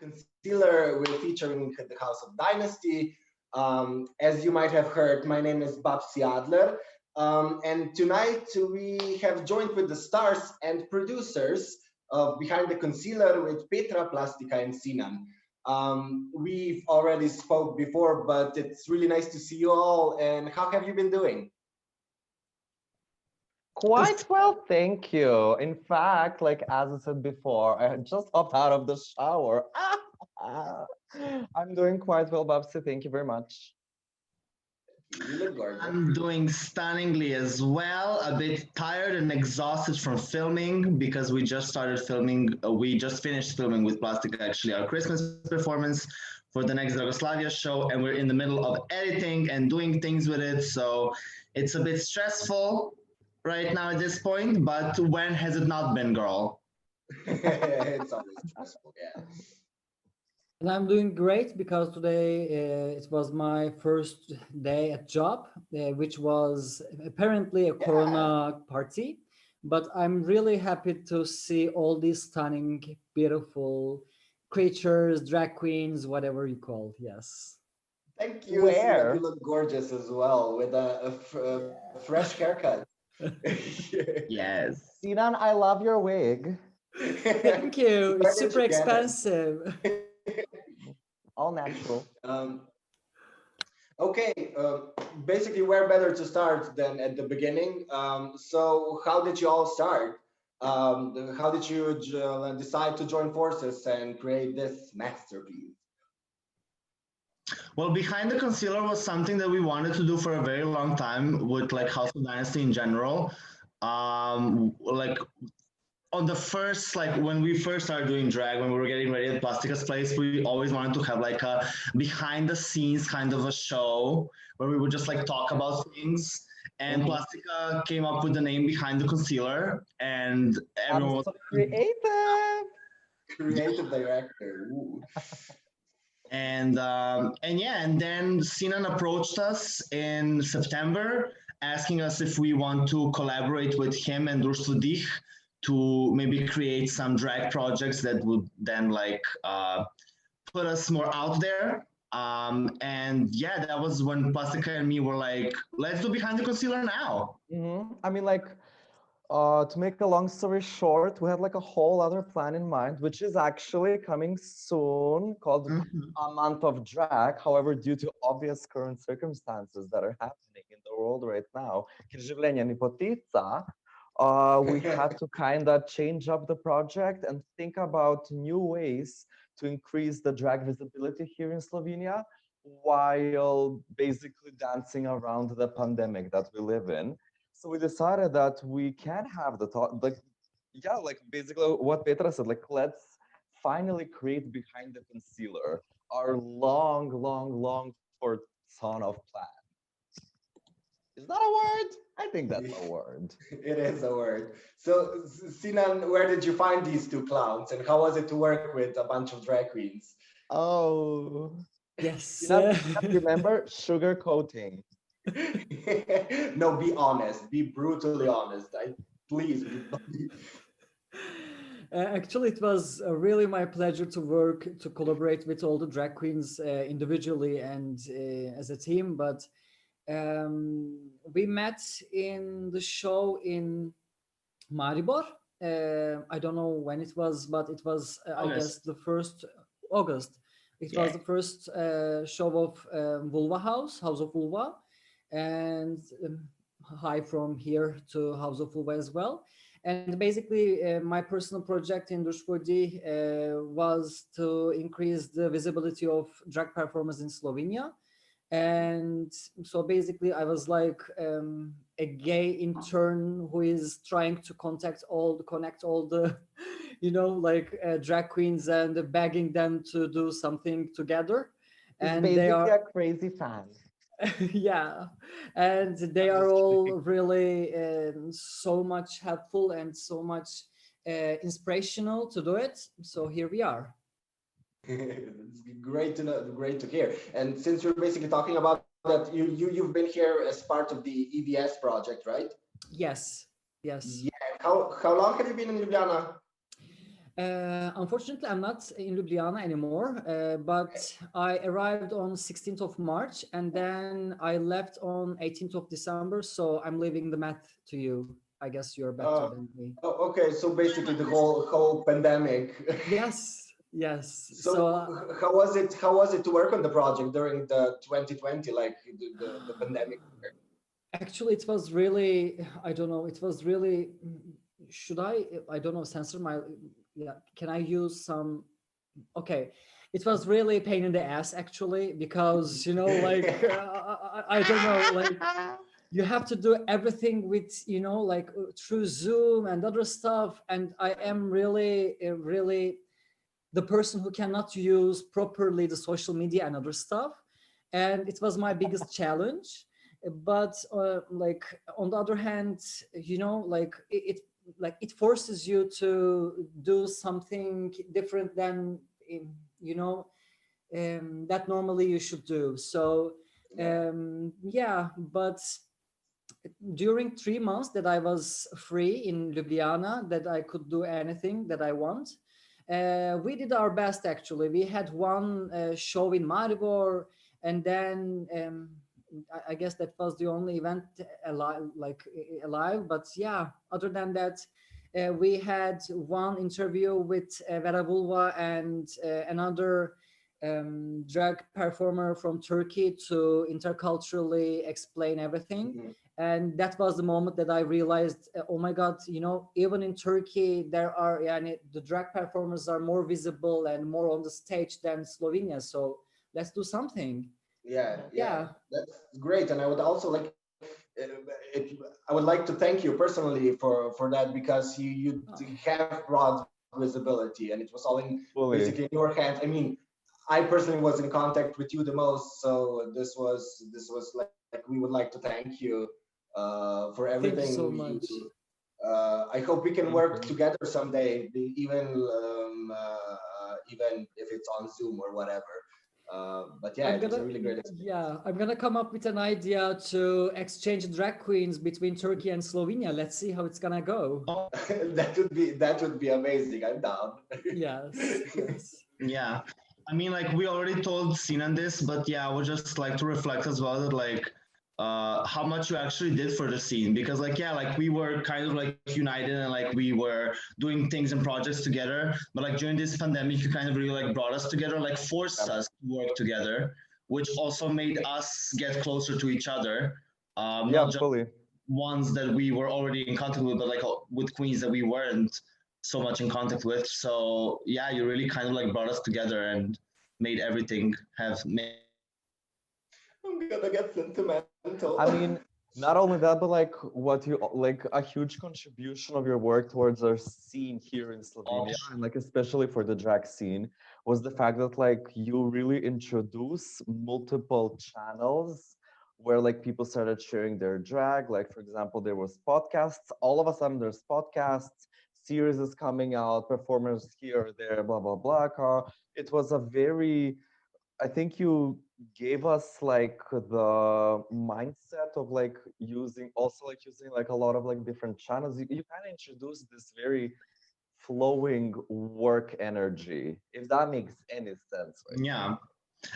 concealer we're featuring at the House of Dynasty. As you might have heard, my name is Babsi Adler. And tonight we have joined with the stars and producers of Behind the Concealer with Petra, Plastika, and Sinan. We've already spoke before, but it's really nice to see you all. And how have you been doing? Quite well, thank you. In fact, like as I said before, I just hopped out of the shower. I'm doing quite well, Babsi. Thank you very much. You look gorgeous. I'm doing stunningly as well. A bit tired and exhausted from filming because we just started filming. We just finished filming with Plastiko, actually, our Christmas performance for the next Dragoslavia show, and we're in the middle of editing and doing things with it. So it's a bit stressful right now at this point, but when has it not been, girl? It's always stressful, yeah. And I'm doing great because today it was my first day at job, which was apparently a Corona party. But I'm really happy to see all these stunning, beautiful creatures, drag queens, whatever you call, yes. Thank you. Where? You look gorgeous as well with a fresh haircut. Yes. Sinan, I love your wig. Thank you. It's super expensive. All natural. Okay, basically, where better to start than at the beginning? So how did you all start? How did you decide to join forces and create this masterpiece? Well, Behind the Concealer was something that we wanted to do for a very long time with like House of Dynasty in general. Like on the first, like when we first started doing drag, when we were getting ready at Plastika's place, we always wanted to have like a behind the scenes kind of a show where we would just like talk about things. And Plastika came up with the name Behind the Concealer, and everyone was so creative. Creative director. Ooh. And yeah, and then Sinan approached us in September, asking us if we want to collaborate with him and Društva DIH to maybe create some drag projects that would then like put us more out there. And yeah, that was when Plastika and me were like, let's do Behind the Concealer now. I mean, like, to make a long story short, we had like a whole other plan in mind, which is actually coming soon, called A Month of Drag. However, due to obvious current circumstances that are happening in the world right now, we had to kind of change up the project and think about new ways to increase the drag visibility here in Slovenia while basically dancing around the pandemic that we live in. So we decided that we can have the thought, like, yeah, like basically what Petra said, like, let's finally create Behind the Concealer, our long for ton of plan. Is that a word? I think that's a word. It is a word. So, Sinan, where did you find these two clowns, and how was it to work with a bunch of drag queens? Oh, Yes. remember sugar coating. No, be honest. Be brutally honest. Please. Actually, it was really my pleasure to collaborate with all the drag queens individually and as a team. But we met in the show in Maribor. I don't know when it was, but it was, I guess, the first August. It was the first show of Vulva House of Vulva. And hi from here to House of Vulva as well. And basically, my personal project in Društva DIH was to increase the visibility of drag performers in Slovenia. And so basically, I was like a gay intern who is trying to connect all the, like drag queens and begging them to do something together. And basically they are a crazy fan. Yeah, and they are all really so much helpful and so much inspirational to do it. So here we are. It's great to know, great to hear. And since you're basically talking about that, you've been here as part of the EVS project, right? Yes. Yeah. How long have you been in Ljubljana? Unfortunately, I'm not in Ljubljana anymore, but I arrived on 16th of March and then I left on 18th of December. So I'm leaving the math to you. I guess you're better than me. Okay, so basically the whole pandemic. Yes, yes. So how was it? How was it to work on the project during the 2020, like the pandemic? Actually, it was really, I don't know, it was really, should I don't know, censor my, yeah, can I use some, okay. It was really a pain in the ass actually, because, you know, like, I don't know, like, you have to do everything with, you know, like through Zoom and other stuff. And I am really, really the person who cannot use properly the social media and other stuff. And it was my biggest challenge. But like on the other hand, you know, like it forces you to do something different than, you know, that normally you should do. So yeah, but during 3 months that I was free in Ljubljana, that I could do anything that I want, we did our best actually. We had one show in Maribor, and then I guess that was the only event alive. But yeah, other than that, we had one interview with Vera Vulva and another drag performer from Turkey to interculturally explain everything. And that was the moment that I realized, oh my God, you know, even in Turkey, there are, the drag performers are more visible and more on the stage than Slovenia. So let's do something. Yeah, that's great. And I would also like, I would like to thank you personally for that, because you have broad visibility, and it was all in basically in your hands. I mean, I personally was in contact with you the most, so this was like we would like to thank you for everything. Thank you so much. I hope we can work together someday, even if it's on Zoom or whatever. But yeah, it was a really great experience. Yeah, I'm gonna come up with an idea to exchange drag queens between Turkey and Slovenia. Let's see how it's gonna go. that would be amazing. I'm down. Yes. Yeah, I mean, like we already told Sinan this, but yeah, I would just like to reflect as well that like how much you actually did for the scene, because like yeah, like we were kind of like united and like we were doing things and projects together, but like during this pandemic you kind of really like brought us together, like forced us to work together, which also made us get closer to each other. Not just fully. ones that we were already in contact with, but like with queens that we weren't so much in contact with. So yeah, you really kind of like brought us together and made everything have made. I'm gonna get sentimental. I mean, not only that, but like what you like a huge contribution of your work towards our scene here in Slovenia, and like especially for the drag scene, was the fact that like you really introduce multiple channels where like people started sharing their drag. Like for example, there was podcasts. All of a sudden, there's podcasts. Series is coming out. Performers here or there. Blah blah blah. It was a very, I think you gave us like the mindset of like using like a lot of like different channels. You kind of introduced this very flowing work energy, if that makes any sense. Right? Yeah.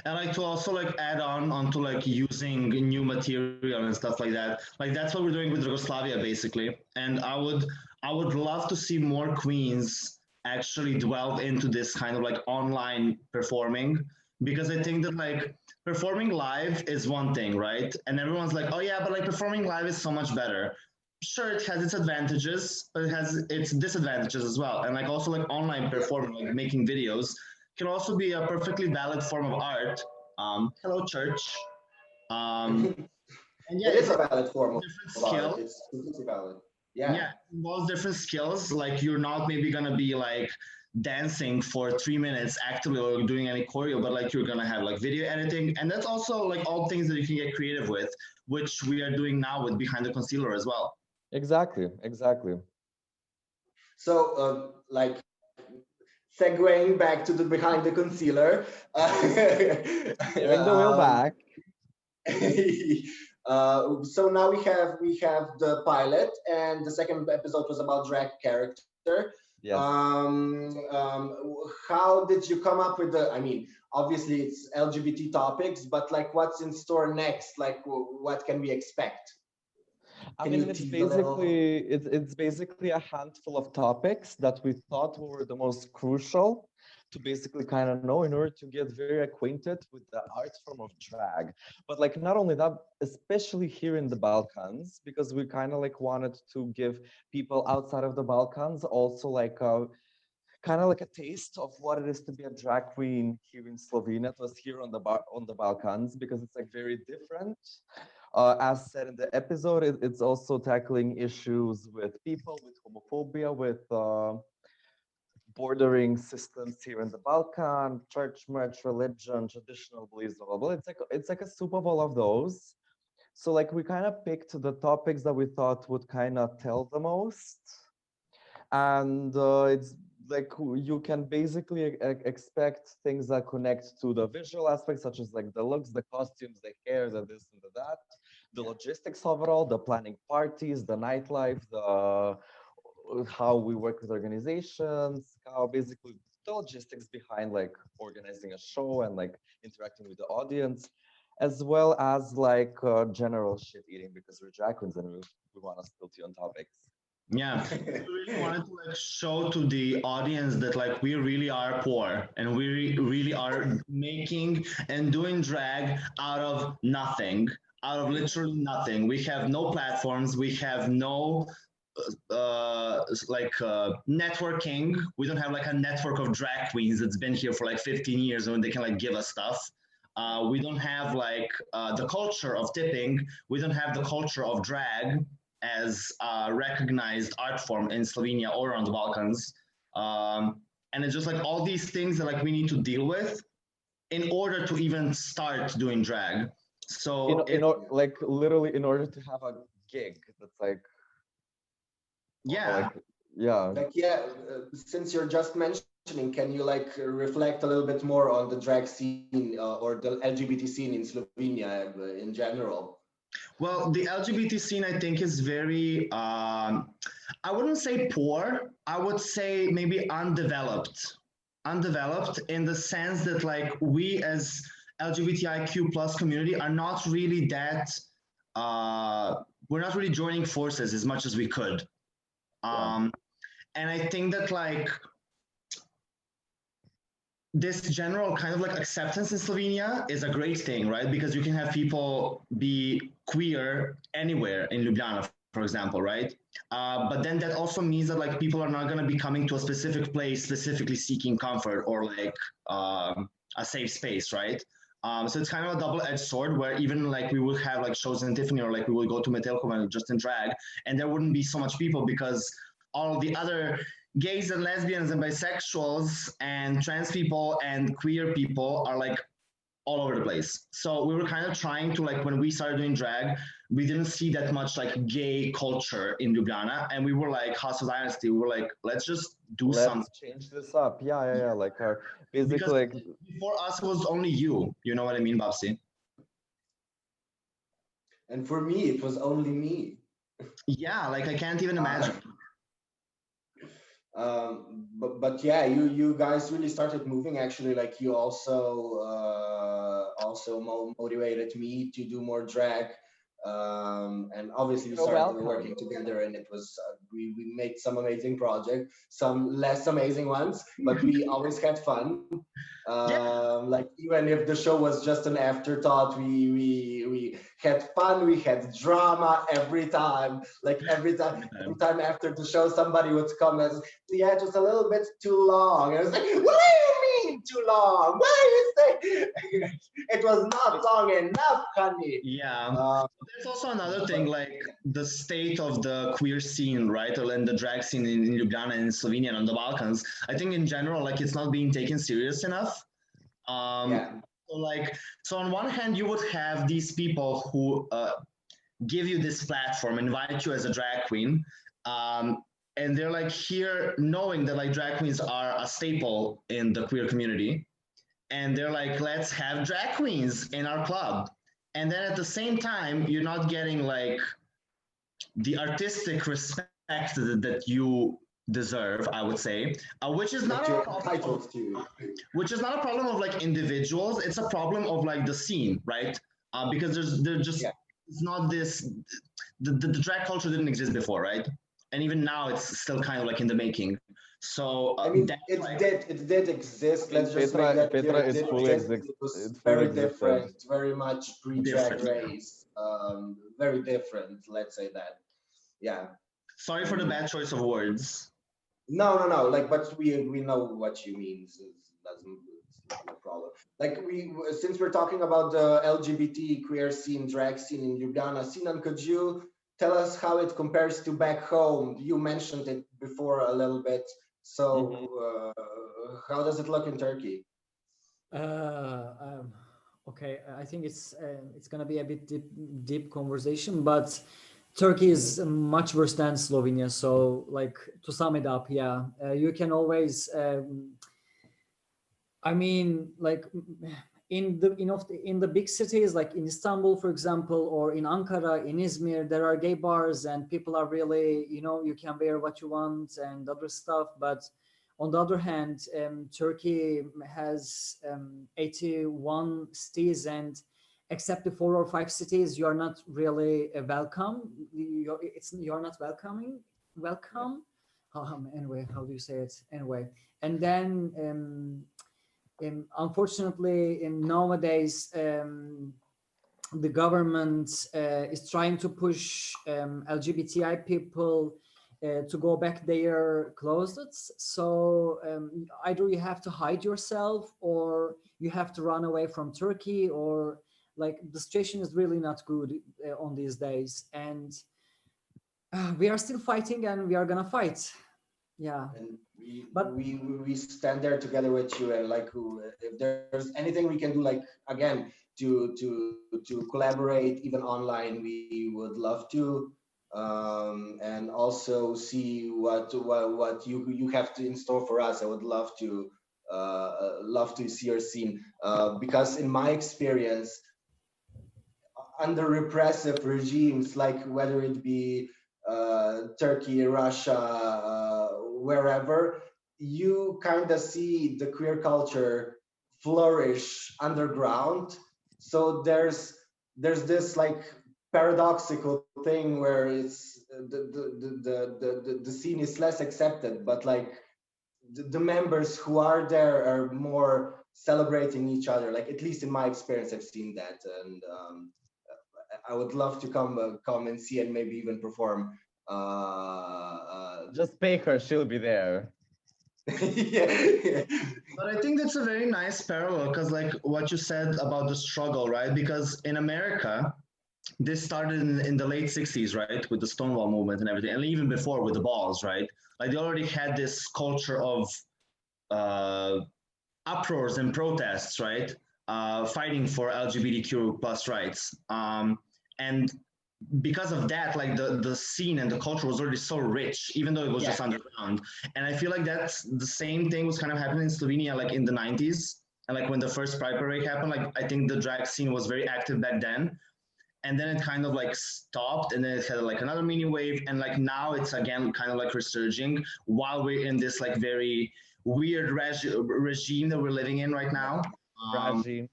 And like to also like add on onto like using new material and stuff like that. Like that's what we're doing with Yugoslavia basically. And I would love to see more queens actually delve into this kind of like online performing, because I think that like performing live is one thing, right? And everyone's like, oh yeah, but like performing live is so much better. Sure, it has its advantages, but it has its disadvantages as well. And like also like online performing, like making videos, can also be a perfectly valid form of art. Hello, church. And yeah, it is a valid form of skill. art. It's completely valid. Yeah, it involves different skills. Like you're not maybe gonna be like dancing for 3 minutes actively or doing any choreo, but like you're gonna have like video editing, and that's also like all things that you can get creative with, which we are doing now with Behind the Concealer as well. Exactly. So like segueing back to the Behind the Concealer. Bring the wheel back. So now we have the pilot, and the second episode was about drag character. Yes. How did you come up with the, I mean, obviously it's LGBT topics, but like what's in store next? Like what can we expect? I mean, it's basically a handful of topics that we thought were the most crucial to basically kind of know in order to get very acquainted with the art form of drag. But like not only that, especially here in the Balkans, because we kind of like wanted to give people outside of the Balkans also like a kind of like a taste of what it is to be a drag queen here in Slovenia. It was here on the Balkans because it's like very different. As said in the episode, it's also tackling issues with people, with homophobia, with bordering systems here in the Balkan, church merch, religion, traditional beliefs, blah, blah, blah. It's like a soup of all of those. So like we kind of picked the topics that we thought would kind of tell the most. And it's like you can basically expect things that connect to the visual aspects, such as like the looks, the costumes, the hair, the this and the that, the logistics overall, the planning parties, the nightlife, the how we work with organizations, how basically the logistics behind like organizing a show and like interacting with the audience, as well as like general shit eating, because we're drag queens and we want to spill tea on topics. Yeah, we really wanted to like show to the audience that like we really are poor and we really are making and doing drag out of nothing, out of literally nothing. We have no platforms, we have no networking. We don't have like a network of drag queens that's been here for like 15 years and they can like give us stuff. We don't have like the culture of tipping. We don't have the culture of drag as a recognized art form in Slovenia or around the Balkans. And it's just like all these things that like we need to deal with in order to even start doing drag. So like literally in order to have a gig that's like, yeah, since you're just mentioning, can you like reflect a little bit more on the drag scene or the LGBT scene in Slovenia in general? Well, the LGBT scene, I think, is very, I wouldn't say poor. I would say maybe undeveloped. Undeveloped in the sense that like we as LGBTIQ plus community are not really that, we're not really joining forces as much as we could. And I think that like this general kind of like acceptance in Slovenia is a great thing, right? Because you can have people be queer anywhere in Ljubljana, for example, right? But then that also means that like people are not going to be coming to a specific place, specifically seeking comfort or like a safe space, right? So it's kind of a double-edged sword where even like we would have like shows in Tiffany or like we would go to Metelkova just in drag and there wouldn't be so much people because all the other gays and lesbians and bisexuals and trans people and queer people are like all over the place. So we were kind of trying to like, when we started doing drag, we didn't see that much like gay culture in Ljubljana. And we were like, House of Dynasty, we were like, let's just do something. Change this up. Yeah. Like basically because like before us it was only you know what I mean, Babsi? And for me, it was only me. Yeah, like I can't even imagine. But yeah, you guys really started moving. Actually, like you also motivated me to do more drag, and obviously we started working together, and it was we made some amazing projects, some less amazing ones, but we always had fun. Like even if the show was just an afterthought, we had fun, we had drama every time. Like every time after the show, somebody would come and say, yeah, it was a little bit too long. And I was like, what do you mean too long? Why are you saying it was not long enough, honey? Yeah. There's also another thing, like the state of the queer scene, right? And the drag scene in Ljubljana and in Slovenia and on the Balkans. I think in general, like it's not being taken serious enough. So on one hand, you would have these people who give you this platform, invite you as a drag queen, and they're like here knowing that like drag queens are a staple in the queer community, and they're like, let's have drag queens in our club. And then at the same time, you're not getting like the artistic respect that you deserve, I would say, which is not a problem. Which is not a problem of like individuals. It's a problem of like the scene, right? Because there's just it's not this. The drag culture didn't exist before, right? And even now, it's still kind of like in the making. So I mean, it did exist. Let's just make that clear. It did exist. It was very different, very much pre-drag race, very different. Let's say that. Yeah. Sorry for the bad choice of words. No. Like, but we know what you mean. So it's not a problem. Like since we're talking about the LGBT queer scene, drag scene in Ljubljana, Sinan, could you tell us how it compares to back home? You mentioned it before a little bit. So how does it look in Turkey? Okay, I think it's going to be a bit deep conversation, but Turkey is much worse than Slovenia. So, like, to sum it up, yeah, you can always, I mean, like in the big cities, like in Istanbul, for example, or in Ankara, in Izmir, there are gay bars and people are really, you can wear what you want and other stuff. But on the other hand, Turkey has 81 cities, and except the 4 or 5 cities, you are not really welcome. You're not welcome. Anyway, how do you say it? Anyway, and then unfortunately, nowadays the government is trying to push LGBTI people to go back their closets. So either you have to hide yourself, or you have to run away from Turkey, or like the situation is really not good on these days. And we are still fighting, and we are gonna fight. Yeah. And we stand there together with you, and like if there's anything we can do, like again to collaborate even online, we would love to. And also see what you have to in store for us. I would love to see your scene, because in my experience, under repressive regimes, like whether it be Turkey, Russia, wherever, you kind of see the queer culture flourish underground. So there's this like paradoxical thing where it's the scene is less accepted, but like the members who are there are more celebrating each other. Like, at least in my experience, I've seen that, and I would love to come and see and maybe even perform. Just pay her, she'll be there. Yeah. But I think that's a very nice parallel, because like what you said about the struggle, right? Because in America, this started in the late 60s, right? With the Stonewall movement and everything, and even before with the balls, right? Like they already had this culture of uproars and protests, right? Fighting for LGBTQ plus rights. And because of that, like the scene and the culture was already so rich, even though it was just underground. And I feel like that's the same thing was kind of happening in Slovenia, like in the 90s. And like when the first Pride Parade happened, like I think the drag scene was very active back then. And then it kind of like stopped, and then it had like another mini wave. And like now it's again kind of like resurging while we're in this like very weird regime that we're living in right now. Regime.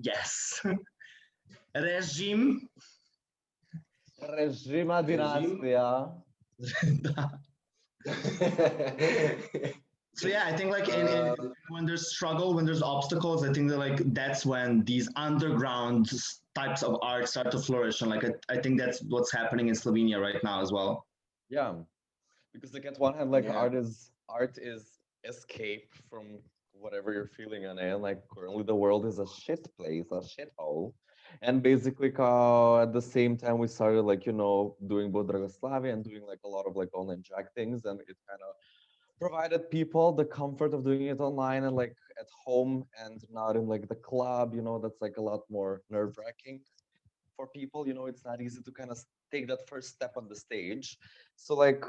Yes. Regime. Režima dinastija. So yeah, I think like when there's struggle, when there's obstacles, I think that like that's when these underground types of art start to flourish, and like I think that's what's happening in Slovenia right now as well. Yeah, because like at one hand, like art is escape from whatever you're feeling on it. Like currently the world is a shit place, a shithole. And basically at the same time we started like, doing both Dragoslavia and doing like a lot of like online drag things, and it kind of provided people the comfort of doing it online and like at home and not in like the club, that's like a lot more nerve-wracking for people. It's not easy to kind of take that first step on the stage. So like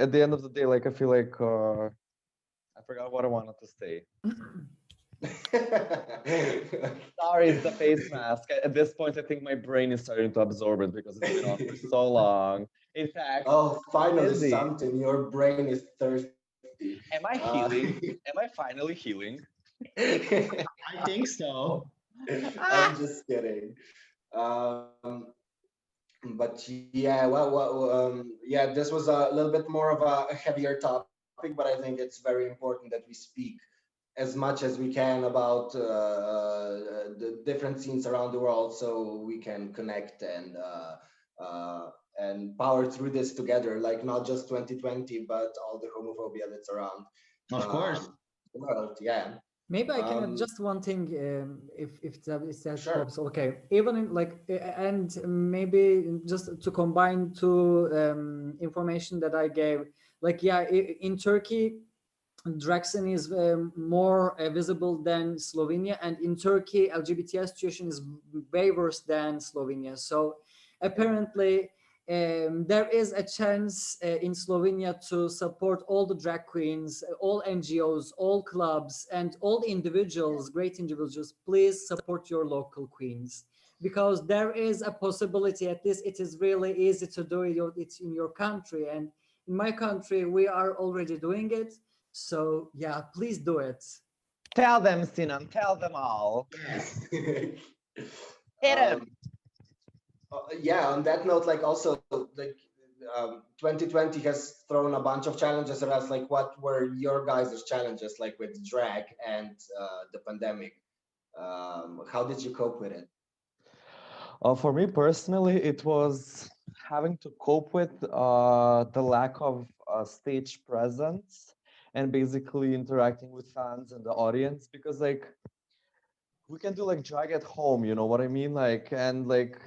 at the end of the day, like I feel like I forgot what I wanted to say. Sorry, it's the face mask. At this point, I think my brain is starting to absorb it because it's been on for so long. In fact, Oh, finally busy. something. Your brain is thirsty. Am I healing? Am I finally healing? I think so. I'm just kidding. Um, but yeah, yeah, this was a little bit more of a heavier topic, but I think it's very important that we speak as much as we can about the different scenes around the world, so we can connect and power through this together, like not just 2020, but all the homophobia that's around Of course. the world. Yeah. Maybe I can add just one thing, if that's Sure. possible. Okay, even in and maybe just to combine two information that I gave. Like, yeah, in Turkey, drag scene is more visible than Slovenia, and in Turkey, LGBTI situation is way worse than Slovenia. So apparently, there is a chance in Slovenia to support all the drag queens, all NGOs, all clubs, and all the individuals, great individuals. Please support your local queens, because there is a possibility. At least it is really easy to do it. It's in your country, and in my country, we are already doing it. So yeah, please do it. Tell them, Sinan. Tell them all. Hit him. Yeah, on that note, like also like 2020 has thrown a bunch of challenges at us. Like, what were your guys' challenges, like with drag and the pandemic? How did you cope with it? For me personally, it was having to cope with the lack of stage presence and basically interacting with fans and the audience, because like we can do like drag at home, you know what I mean? Like, and like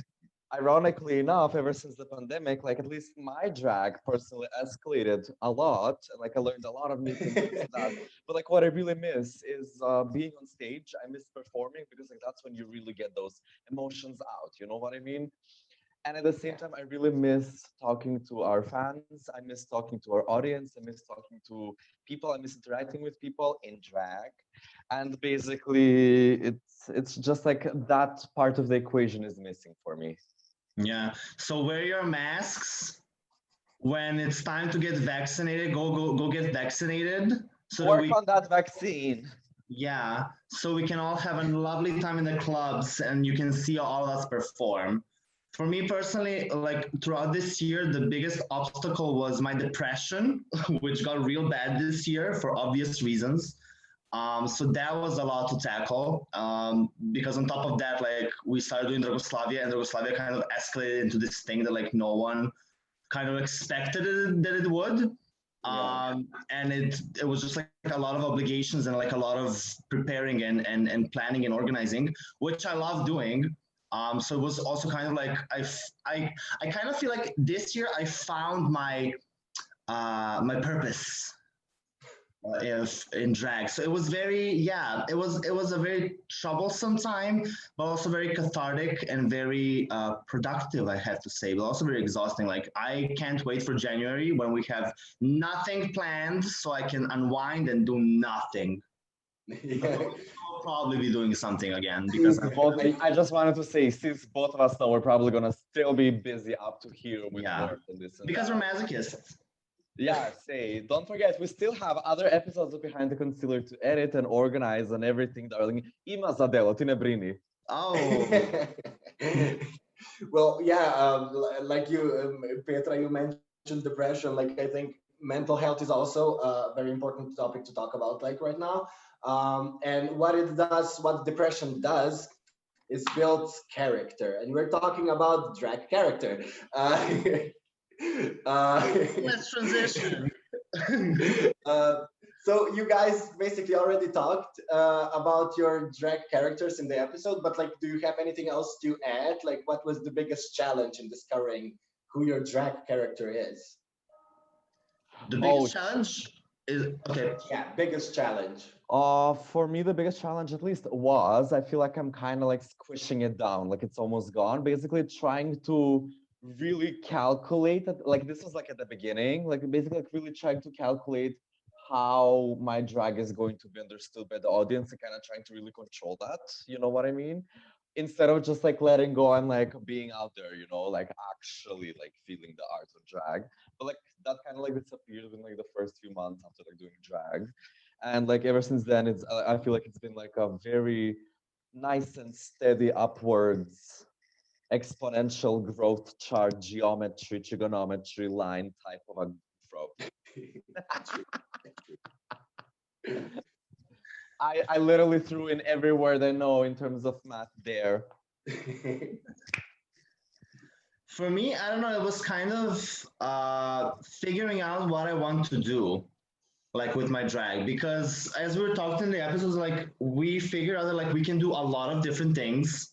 ironically enough, ever since the pandemic, like at least my drag personally escalated a lot. Like I learned a lot of new things with that. But like what I really miss is being on stage. I miss performing, because like that's when you really get those emotions out. You know what I mean? And at the same time, I really miss talking to our fans. I miss talking to our audience. I miss talking to people. I miss interacting with people in drag. And basically, it's just like that part of the equation is missing for me. Yeah. So wear your masks. When it's time to get vaccinated, go get vaccinated. So that Work on that vaccine. yeah, so we can all have a lovely time in the clubs and you can see all of us perform. For me personally, like throughout this year, the biggest obstacle was my depression, which got real bad this year for obvious reasons. So that was a lot to tackle, because on top of that, like we started doing Dragoslavia, and Dragoslavia kind of escalated into this thing that like no one kind of expected that it would. And it was just like a lot of obligations and like a lot of preparing and planning and organizing, which I love doing. So it was also kind of like I kind of feel like this year I found my my purpose if in drag. So it was very, yeah, it was a very troublesome time, but also very cathartic and very productive, I have to say, but also very exhausting. Like I can't wait for January when we have nothing planned, so I can unwind and do nothing. Yeah. I'll probably be doing something again because I just wanted to say, since both of us know we're probably gonna still be busy up to here with Yeah. work and this and because that. we're masochists. Yeah, say, don't forget, we still have other episodes of Behind the Concealer to edit and organize and everything, darling. Ima za delo, ti ne brini. Oh, Well, yeah, like you, Petra, you mentioned depression. Like I think mental health is also a very important topic to talk about, like right now. And what it does, what depression does, is builds character, and we're talking about drag character. let's transition. So you guys basically already talked about your drag characters in the episode, but like, do you have anything else to add? Like, what was the biggest challenge in discovering who your drag character is? The biggest challenge is okay. Yeah, biggest challenge. For me, the biggest challenge, at least, was I feel like I'm kind of like squishing it down, like it's almost gone. Basically, trying to really calculate it. Like this was like at the beginning, like basically like really trying to calculate how my drag is going to be understood by the audience and kind of trying to really control that. You know what I mean? instead of just like letting go and like being out there, you know, like actually like feeling the art of drag. But like that kind of like disappeared in like the first few months after like doing drag. And like ever since then, I feel like it's been like a very nice and steady upwards exponential growth chart, geometry, trigonometry line type of a growth. I literally threw in every word I know in terms of math there. For me, I don't know, it was kind of figuring out what I want to do, like with my drag, because as we were talking in the episodes, like we figured out that like we can do a lot of different things.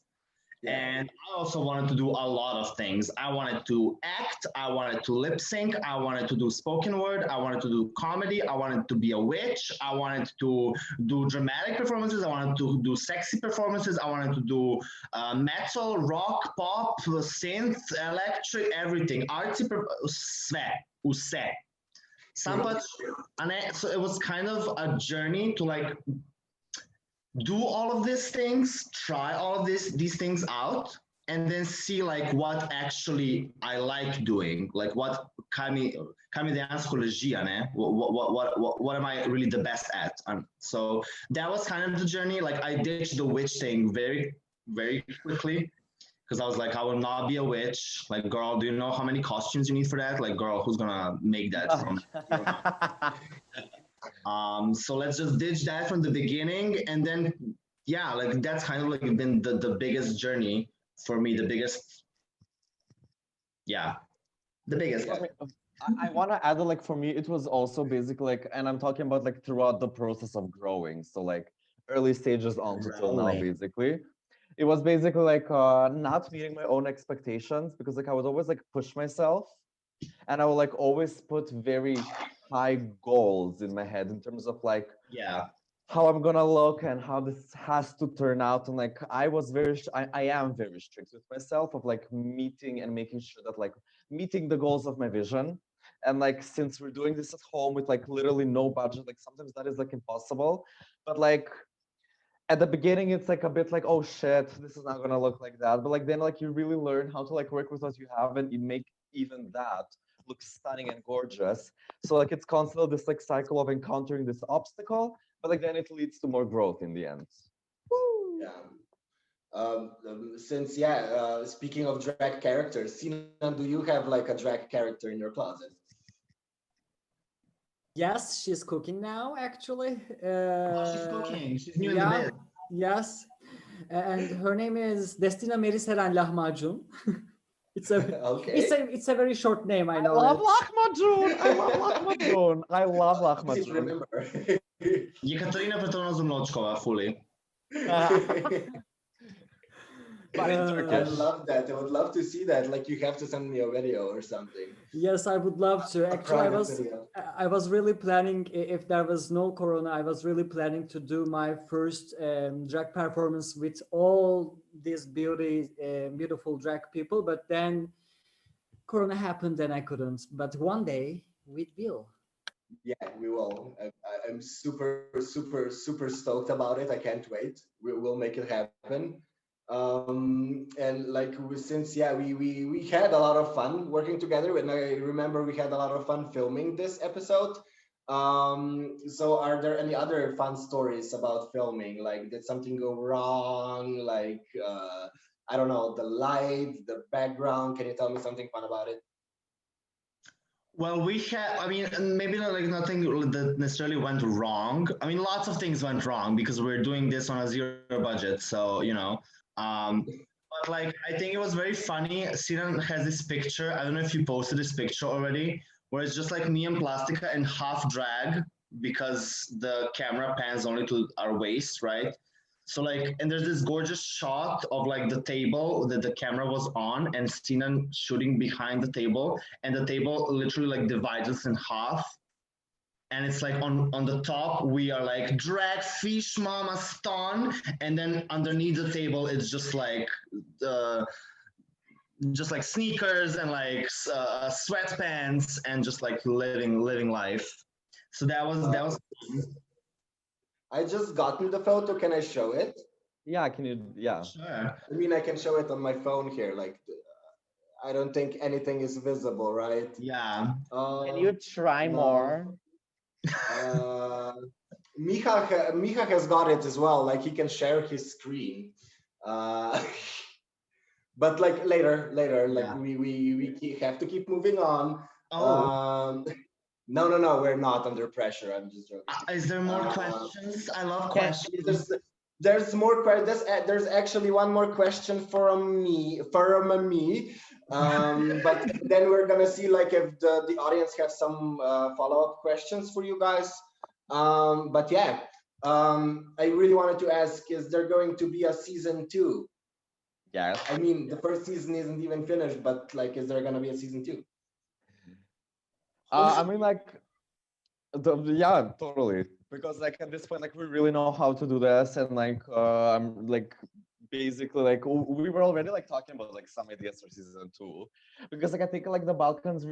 Yeah. And I also wanted to do a lot of things. I wanted to act, I wanted to lip sync, I wanted to do spoken word, I wanted to do comedy, I wanted to be a witch, I wanted to do dramatic performances, I wanted to do sexy performances, I wanted to do metal, rock, pop, synth, electric, everything. Artsy, sve, use. So it was kind of a journey to like do all of these things, try all of these things out, and then see like what actually I like doing, like what what am I really the best at? So that was kind of the journey. Like I ditched the witch thing very, very quickly because I was like, I will not be a witch. Like, girl, do you know how many costumes you need for that? Like, girl, who's gonna make that from? So let's just ditch that from the beginning, and then yeah, like that's kind of like been the biggest journey for me, the biggest I want to add that like for me it was also basically like, and I'm talking about like throughout the process of growing, so like early stages on to till now, basically it was basically like not meeting my own expectations, because like I would always like push myself, and I would like always put very high goals in my head in terms of like how I'm gonna look and how this has to turn out. And like I am very strict with myself of like meeting and making sure that like meeting the goals of my vision. And like since we're doing this at home with like literally no budget, like sometimes that is like impossible. But like at the beginning it's like a bit like, oh shit, this is not gonna look like that. But like then like you really learn how to like work with what you have, and you make even that look stunning and gorgeous. So like it's constantly this like cycle of encountering this obstacle, but like then it leads to more growth in the end. Woo! Yeah. Speaking of drag characters, Sinan, do you have like a drag character in your closet? Yes, she's cooking now, actually. She's cooking. She's new in the bed. Yes. And her name is Destina Meriseren Lahmacun. It's a it's a very short name, I know. I love lahmacun. I love lahmacun. Remember. Jekaterina Petrovna Zumlochkova, fully. But in Turkish. I love that. I would love to see that. Like you have to send me a video or something. Yes, I would love to. Actually, I was really planning, if there was no corona, I was really planning to do my first drag performance with all these beautiful drag people. But then corona happened and I couldn't. But one day we will. Yeah, we will. I'm super, super, super stoked about it. I can't wait. We'll make it happen. And like since we had a lot of fun working together, and I remember we had a lot of fun filming this episode. So are there any other fun stories about filming? Like did something go wrong? Like I don't know, the light, the background. Can you tell me something fun about it? Well, maybe like nothing that necessarily went wrong. I mean, lots of things went wrong because we're doing this on a zero budget, so you know. But like I think it was very funny. Sinan has this picture. I don't know if you posted this picture already, where it's just like me and Plastika in half drag because the camera pans only to our waist, right? So like, and there's this gorgeous shot of like the table that the camera was on, and Sinan shooting behind the table, and the table literally like divides us in half. And it's like on the top, we are like drag fish mama stun. And then underneath the table, it's just like sneakers and like sweatpants and just like living life. So that was fun. I just gotten the photo. Can I show it? Yeah, can you? Yeah. Sure. I mean, I can show it on my phone here. Like, I don't think anything is visible, right? Yeah. Can you try no. more? Miha has got it as well. Like, he can share his screen. But like later, like Yeah. we have to keep moving on. Oh. No, we're not under pressure. I'm just joking. Is there more questions? I love Can- questions. There's more questions. There's actually one more question from me. But then we're gonna see like if the audience have some follow-up questions for you guys. But yeah, I really wanted to ask: is there going to be a season 2? Yes. I mean, the first season isn't even finished, but like, is there gonna be a season 2? I mean, like, yeah, totally. Because like at this point, like we really know how to do this, and like basically like we were already like talking about like some ideas for season 2, because like I think like the Balkans,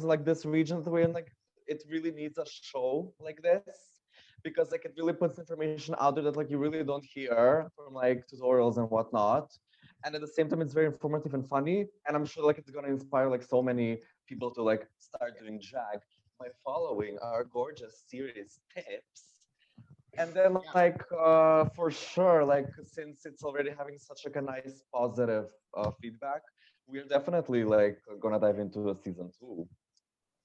like this region that we're in, like it really needs a show like this, because like it really puts information out there that like you really don't hear from like tutorials and whatnot. And at the same time, it's very informative and funny, and I'm sure like it's gonna inspire like so many people to like start doing drag by following our gorgeous series tips. And then like for sure, like since it's already having such like a nice positive feedback, we're definitely like gonna dive into a season 2.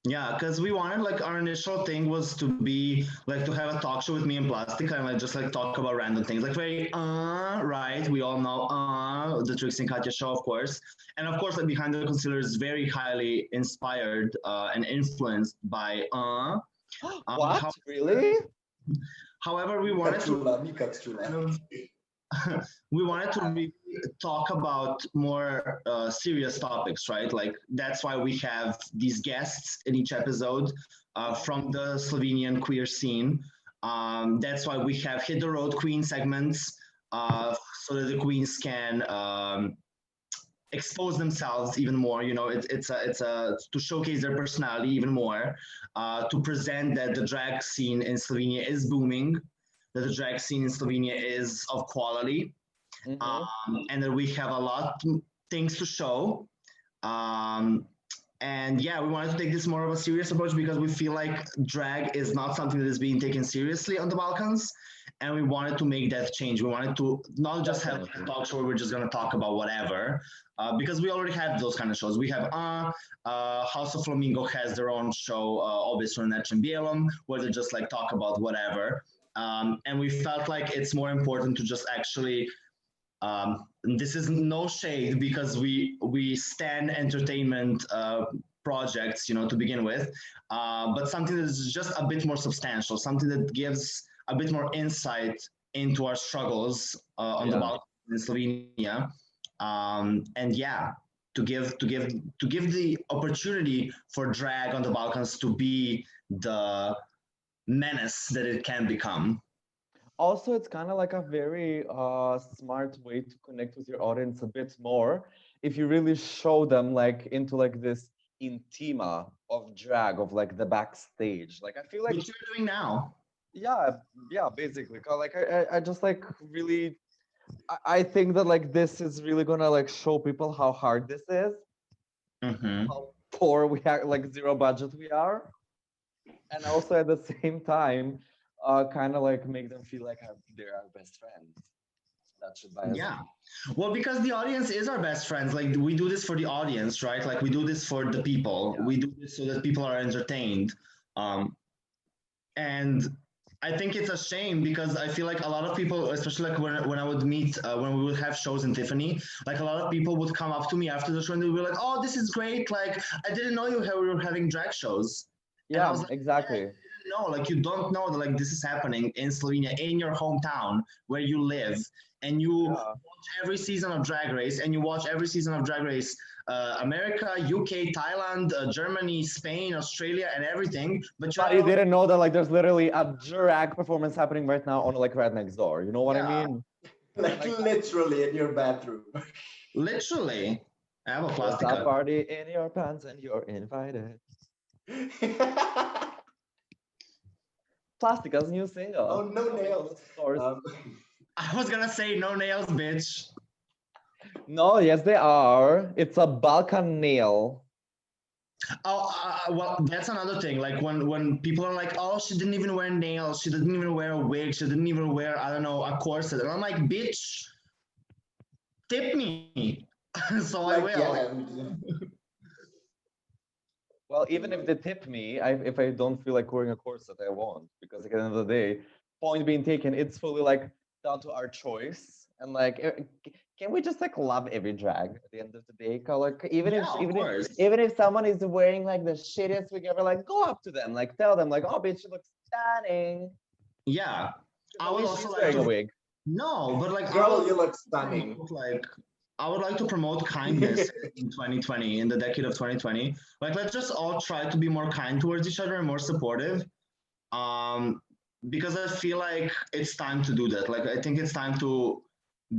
Yeah, because we wanted like our initial thing was to be like to have a talk show with me and Plastiko and like just like talk about random things, like very right. We all know the Trixie and Katya show, of course, and of course like Behind the Concealer is very highly inspired and influenced by What? Really? However, we wanted to we wanted to really talk about more serious topics, right? Like that's why we have these guests in each episode from the Slovenian queer scene. That's why we have hit the road queen segments so that the queens can expose themselves even more. You know, it's a to showcase their personality even more, to present that the drag scene in Slovenia is booming, that the drag scene in Slovenia is of quality, and that we have a lot of things to show. And yeah, we wanted to take this more of a serious approach because we feel like drag is not something that is being taken seriously on the Balkans. And we wanted to make that change. We wanted to not just have a talk show where we're just going to talk about whatever, because we already have those kind of shows. We have House of Flamingo has their own show, obviously, Nečem Bielom, where they just like talk about whatever. And we felt like it's more important to just actually this is no shade because we stand entertainment projects, you know, to begin with, but something that is just a bit more substantial, something that gives a bit more insight into our struggles on the Balkans in Slovenia, and yeah, to give the opportunity for drag on the Balkans to be the menace that it can become. Also, it's kind of like a very smart way to connect with your audience a bit more if you really show them like into like this intima of drag, of like the backstage. Like I feel like which you're doing now. Yeah, basically. Like I just like really, I think that like this is really gonna like show people how hard this is, how poor we are, like zero budget we are, and also at the same time kind of like make them feel like they're our best friends. That should buy us. Yeah. Well, because the audience is our best friends. Like we do this for the audience, right? Like we do this for the people. Yeah. We do this so that people are entertained. And I think it's a shame because I feel like a lot of people, especially like when I would meet, when we would have shows in Tiffany, like a lot of people would come up to me after the show and they would be like, "Oh, this is great! Like I didn't know you were having drag shows." Yeah, and I was like, exactly. Yeah, no, like you don't know that like this is happening in Slovenia, in your hometown where you live, and you watch every season of Drag Race, and you watch every season of Drag Race, America, UK, Thailand, Germany, Spain, Australia, and everything. But you didn't know that like there's literally a drag performance happening right now on like right next door. You know what I mean? Like literally in your bathroom. Literally. I have a There's Plastiko. a party in your pants and you're invited. Plastika's new single. Oh, no nails. I was gonna say no nails, bitch. No, yes, they are. It's a Balkan nail. Oh, well, that's another thing. Like when people are like, oh, she didn't even wear nails, she didn't even wear a wig, she didn't even wear, I don't know, a corset. And I'm like, bitch, tip me. So I will. Yeah. Well, even if they tip me, if I don't feel like wearing a corset, I won't. Because like, at the end of the day, point being taken, it's fully like down to our choice. And like, can we just like love every drag at the end of the day? 'Cause, like, even if someone is wearing like the shittiest wig ever, like go up to them, like tell them, like, oh, bitch, you look stunning. Yeah. I would also like wearing a wig. No, but like, Girl, you look stunning. Like, I would like to promote kindness in 2020, in the decade of 2020. Like, let's just all try to be more kind towards each other and more supportive. Because I feel like it's time to do that. Like, I think it's time to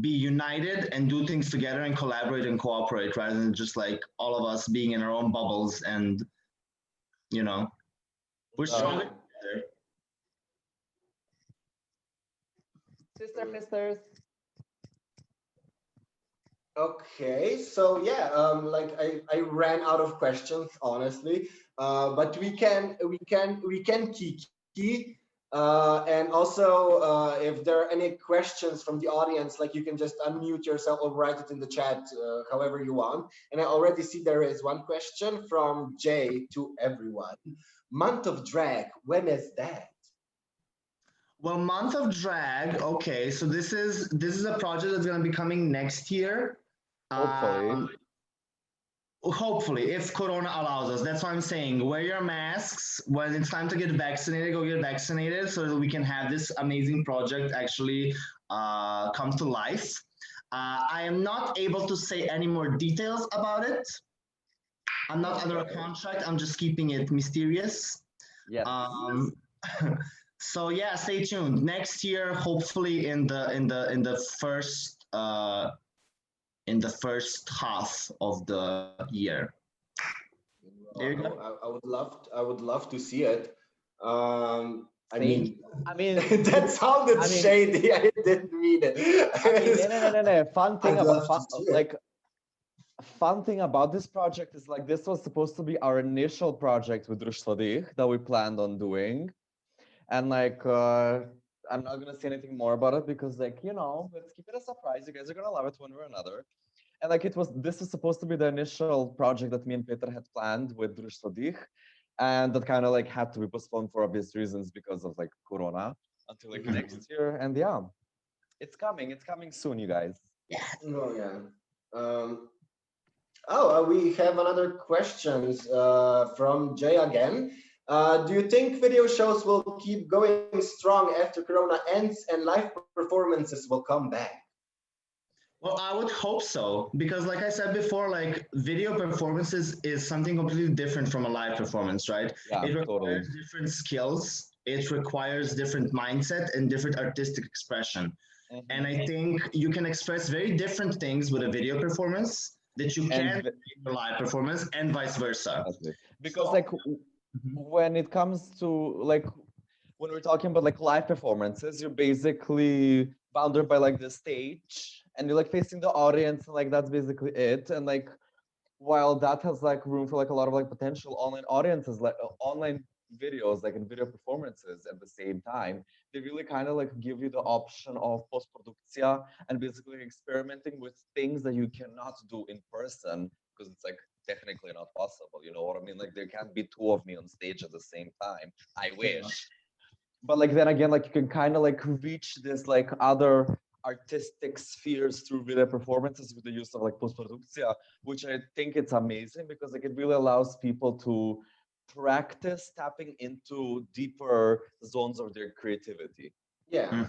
be united and do things together and collaborate and cooperate rather than just like all of us being in our own bubbles and, you know, we're stronger together. Sisters. Okay, so yeah, like I ran out of questions, honestly, but we can kiki, and also if there are any questions from the audience, like you can just unmute yourself or write it in the chat, however you want. And I already see there is one question from Jay to everyone. Month of Drag, when is that? Well, month of drag. Okay, so this is a project that's gonna be coming next year. Hopefully, if Corona allows us. That's why I'm saying wear your masks. When it's time to get vaccinated, go get vaccinated so that we can have this amazing project actually come to life. I am not able to say any more details about it. I'm not under a contract. I'm just keeping it mysterious. Yes. So yeah, stay tuned. Next year, hopefully in the first half of the year. There you go. I would love to see it. I mean, that sounded shady. I didn't mean it. No. Fun thing about this project is like this was supposed to be our initial project with Društva DIH that we planned on doing. And like, I'm not gonna say anything more about it because like, you know, let's keep it a surprise. You guys are gonna love it one way or another. And like, this was supposed to be the initial project that me and Petra had planned with Društva DIH. And that kind of like had to be postponed for obvious reasons because of like Corona until like next year. And yeah, it's coming soon, you guys. Oh yeah. We have another questions from Jay again. Do you think video shows will keep going strong after Corona ends and live performances will come back? Well, I would hope so, because like I said before, like video performances is something completely different from a live performance, right? Yeah, it requires different skills, it requires different mindset and different artistic expression. And I think you can express very different things with a video performance that you can in a live performance and vice versa. Because like when it comes to like when we're talking about like live performances, you're basically bounded by like the stage and you're like facing the audience and like that's basically it. And like while that has like room for like a lot of like potential online audiences, like online videos, like in video performances at the same time, they really kind of like give you the option of post-productia and basically experimenting with things that you cannot do in person because it's like technically not possible, you know what I mean? Like there can't be two of me on stage at the same time. I wish. But like then again, like you can kind of like reach this like other artistic spheres through video performances with the use of like post-productia, which I think it's amazing because like it really allows people to practice tapping into deeper zones of their creativity. Yeah.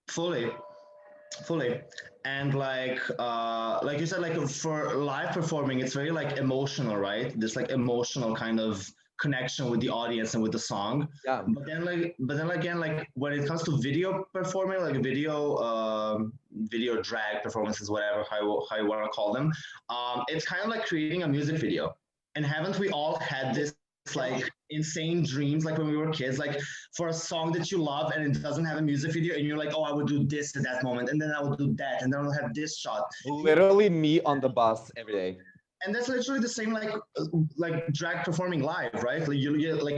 Fully. And like you said, like for live performing, it's very like emotional, right? This like emotional kind of connection with the audience and with the song. Yeah. But then again, like when it comes to video performing, like video drag performances, whatever how you want to call them, it's kind of like creating a music video. And haven't we all had this like insane dreams, like when we were kids, like for a song that you love and it doesn't have a music video, and you're like, oh, I would do this at that moment, and then I would do that, and then I'll have this shot. Literally me on the bus every day. And that's literally the same like drag performing live, right? Like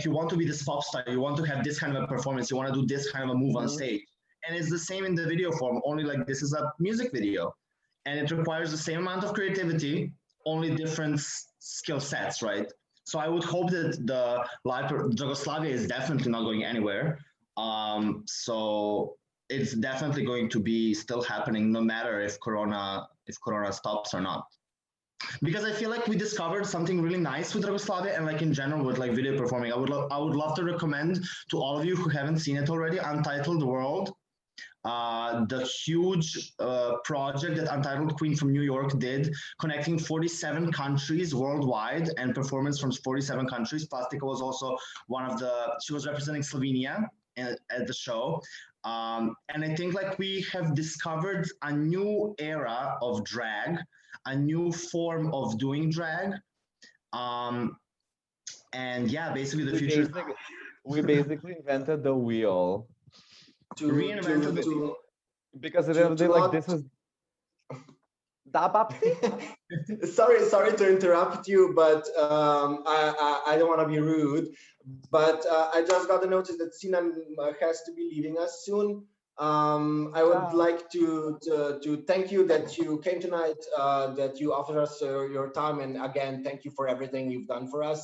you want to be this pop star, you want to have this kind of a performance, you want to do this kind of a move on stage. And it's the same in the video form, only like this is a music video. And it requires the same amount of creativity, only different skill sets, right? So I would hope that the live Dragoslavia is definitely not going anywhere. So it's definitely going to be still happening, no matter if Corona stops or not. Because I feel like we discovered something really nice with Dragoslavia, and like in general with like video performing. I would love to recommend to all of you who haven't seen it already, Untitled World. The huge project that Untitled Queen from New York did, connecting 47 countries worldwide and performance from 47 countries. Plastiko was also she was representing Slovenia at the show. And I think like we have discovered a new era of drag, a new form of doing drag. And yeah, basically the future. We basically invented the wheel. Reinvented the wheel. Because at the end of the day, like this is da Babsi? Sorry to interrupt you, but I don't want to be rude, but I just got the notice that Sinan has to be leaving us soon. I would like to thank you that you came tonight, that you offered us your time, and again, thank you for everything you've done for us.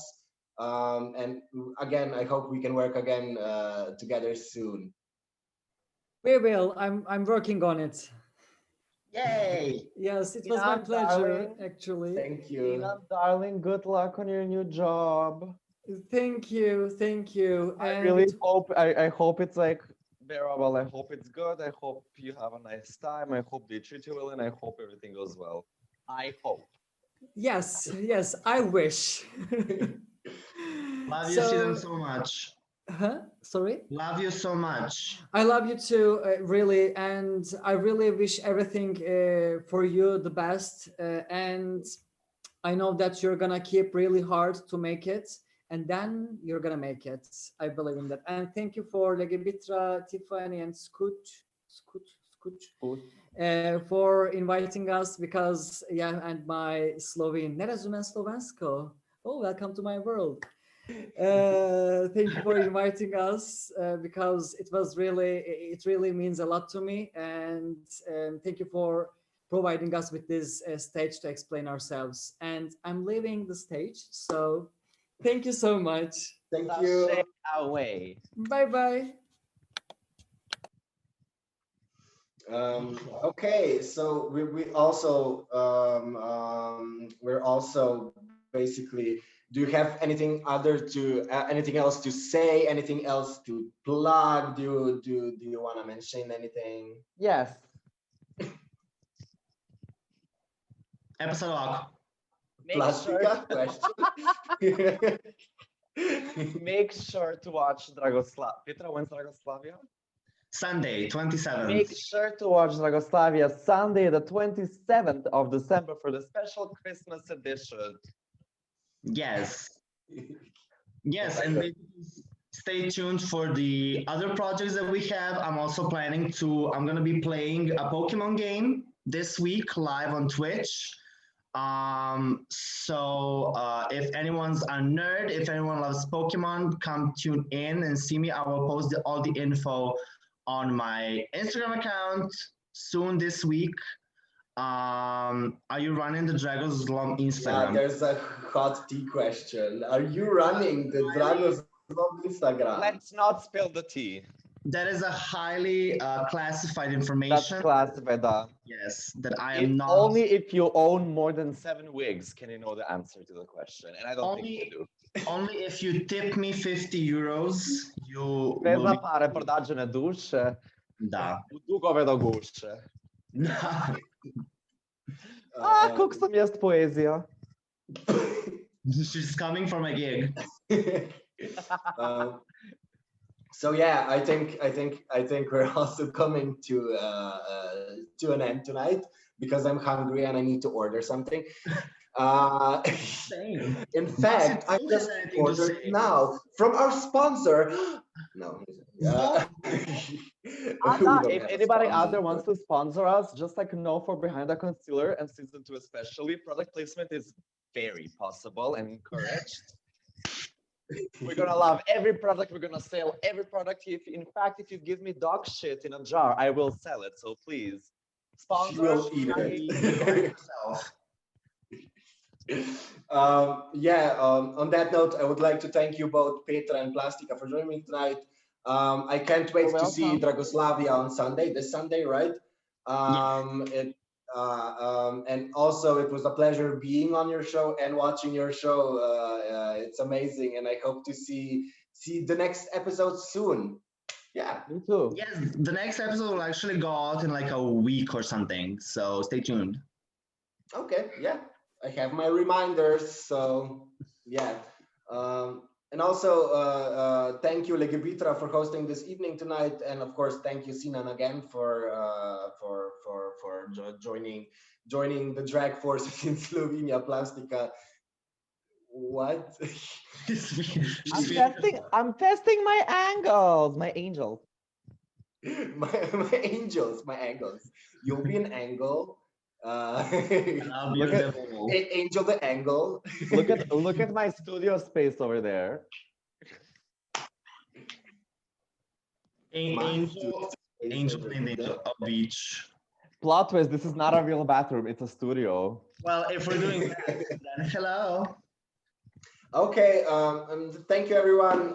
And again, I hope we can work again together soon. We will. I'm working on it. Yay! Yes, it was my pleasure, actually. Thank you. Sinan, darling, good luck on your new job. Thank you. I really hope, I hope it's like bearable. I hope it's good. I hope you have a nice time. I hope they treat you well, and I hope everything goes well. I hope. Yes, I wish. Love you, Sinan, so much. Sorry? Love you so much. I love you too, really, and I really wish everything for you the best. And I know that you're gonna keep really hard to make it, and then you're gonna make it. I believe in that. And thank you for Petra, Tiffany, and Scooch for inviting us, because and my Slovene, ne razumem slovensko. Oh, welcome to my world. Thank you for inviting us, because it really means a lot to me, and thank you for providing us with this stage to explain ourselves. And I'm leaving the stage, so thank you so much. Thank you. Away. Bye. Okay, so we're also basically. Do you have anything else to say? Anything else to plug? Do you want to mention anything? Yes. Episode lock. Plastika question. Make sure to watch Dragoslavia. Petra, when's Dragoslavia? Sunday, 27th. Make sure to watch Dragoslavia Sunday, the 27th of December, for the special Christmas edition. Yes, and stay tuned for the other projects that we have. I'm going to be playing a Pokemon game this week live on Twitch. So if anyone's a nerd, if anyone loves Pokemon, come tune in and see me. I will post all the info on my Instagram account soon this week. Are you running the Dragoslavia Instagram? Yeah, there's a hot tea question. Are you running the Dragoslavia Instagram? Let's not spill the tea. That is a highly classified information. That's classified. Yes, that I am not. Only if you own more than 7 wigs can you know the answer to the question, and I don't think you do. Only if you tip me 50 euros, you Bez will pare prodađene duše. Da. U dugove do guše. Da. Kako sam jest poezija. She's coming for my gig. So yeah, I think we're also coming to an end tonight, because I'm hungry and I need to order something. In fact, I just ordered now from our sponsor. No. Anna, if anybody out there wants to sponsor us, just like know for Behind the Concealer and season 2 especially, product placement is very possible and encouraged. We're gonna love every product. We're gonna sell every product. In fact, if you give me dog shit in a jar, I will sell it. So please, sponsor. She will eat it. On that note, I would like to thank you both, Petra and Plastika, for joining me tonight. I can't wait to see Dragoslavia on Sunday, this Sunday, right? And also it was a pleasure being on your show and watching your show. It's amazing, and I hope to see the next episode soon. Yeah, me too. Yes, the next episode will actually go out in like a week or something, so stay tuned. Okay, yeah, I have my reminders, so yeah. And also, thank you, Legibitra, for hosting this evening tonight, and of course, thank you, Sinan, again for joining the drag forces in Slovenia, Plastika. What? I'm testing my angles, my angels. my angles. You'll be an angle. Look at Angel the angle. look at my studio space over there. Angel a beach. Plot twist, this is not a real bathroom, it's a studio. Well, if we're doing that, then hello. Okay, thank you, everyone.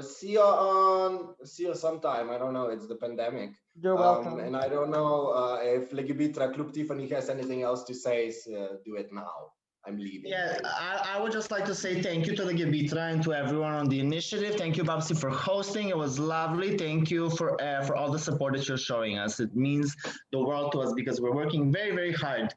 See you sometime. I don't know, it's the pandemic. You're welcome. And I don't know if Legibitra Klub Tiffany has anything else to say, do it now. I'm leaving. Yeah, I would just like to say thank you to Legibitra and to everyone on the initiative. Thank you, Babsi, for hosting. It was lovely. Thank you for all the support that you're showing us. It means the world to us because we're working very, very hard